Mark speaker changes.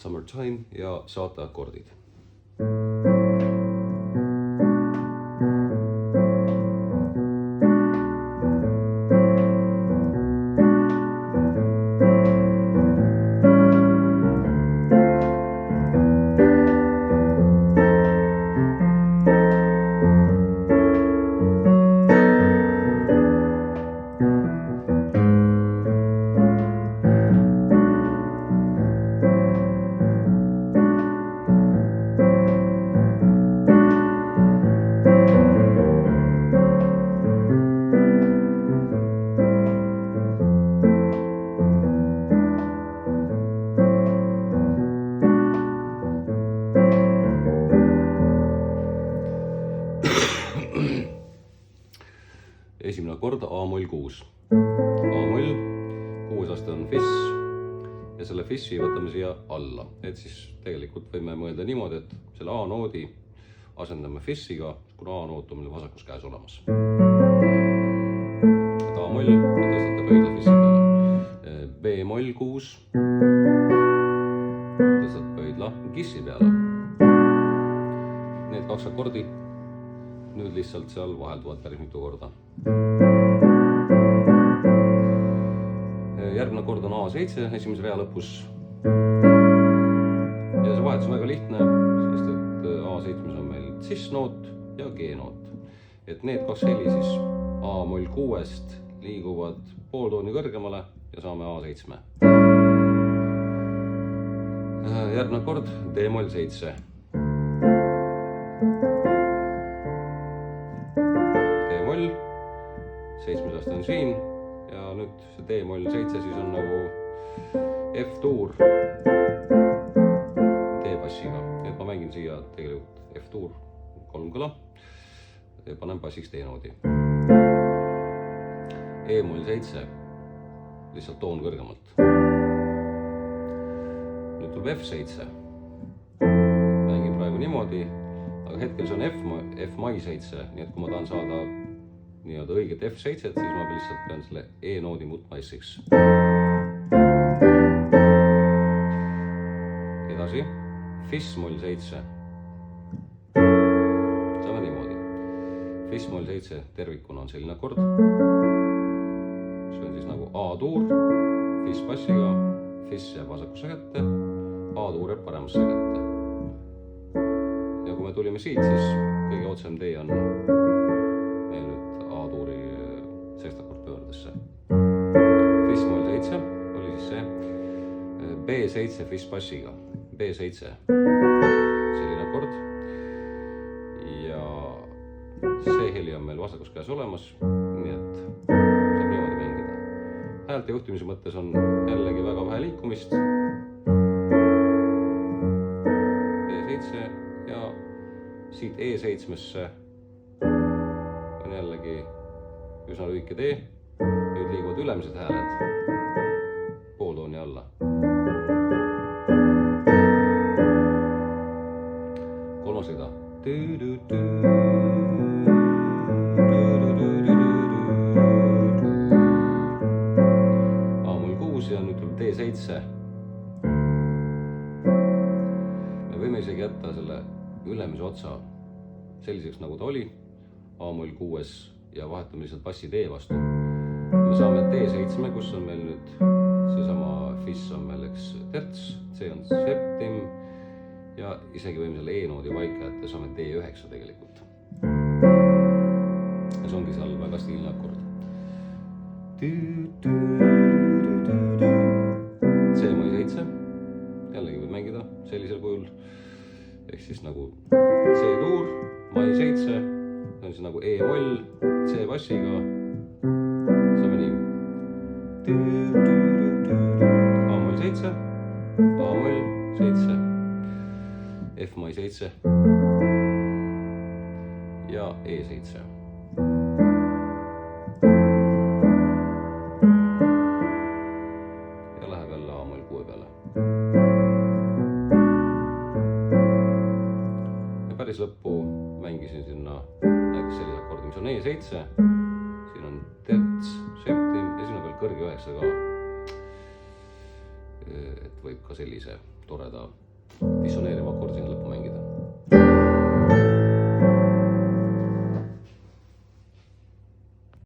Speaker 1: Summertime ja saateakordid. Esimene kord A-moll 6. A-moll, 6 aste on Fis ja selle Fissi võtame siia alla. Et siis tegelikult võime mõelda niimoodi, et selle A-noodi asendame Fissiga, kuna A-noot on meil vasakus käes olemas. Et A-moll tõstate pöidla Fissi peale. B-moll 6 tõstate pöidla Gissi peale. Need 2 akordi nüüd lihtsalt seal vahelduvad päris mitu korda. Järgmine kord on A7 esimese rea lõpus. Ja see vahetus on väga lihtne, sest et A7 on meil cis-noot ja G-noot. Et need 2 heli siis A-moll 6-st liiguvad pool tooni kõrgemale ja saame A7. Järgmine kord D-moll 7. D-moll, 7 aste on siin ja nüüd see D-moll 7 siis on nagu F-tuur D-bassiga. Et ma mängin siia tegelikult F-tuur 3 kõla ja panen bassiks D-noodi. E-moll 7, lihtsalt toon kõrgemalt. Nüüd tuleb F7. Mängin praegu niimoodi, aga hetkel see on F-mai 7, nii et kui ma tahan saada nii-öelda õiget F7, siis ma lihtsalt pean selle E-noodi muutma S-iks. Edasi, Fis-moll 7. Saame niimoodi. Fis-moll 7 tervikuna on selline akord. See on siis nagu A-tuur, Fis-bassiga, Fis jääb vasakusse kätte, A-tuur jääb paremasse kätte. Ja kui me tulime siit, siis kõige otsem tee on meil nüüd A-tuuri sextakord pöördesse. Fis-moll 7 oli siis see B7 Fis-bassiga. B7, selline akord. Ja see heli on meil vasakus käes olemas, nii et saab niimoodi mängida. Häälte juhtimise mõttes on jällegi väga vähe liikumist. B7 ja siit E7-sse on jällegi üsna lühike tee. Nüüd liiguvad ülemised hääled pooltooni alla. Kolmas rida. A-moll 6 ja nüüd tuleb D7. Me võime isegi jätta selle ülemise otsa selliseks nagu ta oli, A-moll 6 ja vahetame lihtsalt bassi D vastu. Me saame D7, kus on meil nüüd seesama Fis on meil eks terts, C on septim ja isegi võime selle E-noodi paika, et saame D9 tegelikult. Ja see ongi seal väga stiilne akord. C-mai 7, jällegi võib mängida sellisel kujul. Ehk siis nagu C-tuur, mai 7, see on siis nagu E-moll, C-bassiga, saame nii. A-moll 7, A-moll 7, F-mai 7 ja E7. Ja läheb jälle A-moll 6 peale. Ja päris lõppu mängisin sinna näiteks sellise akordi, mis on E7. Siin on terts, septim ja siin on veel kõrge 9 ka. Et võib ka sellise toreda dissoneeriva akordi siin lõppu mängida.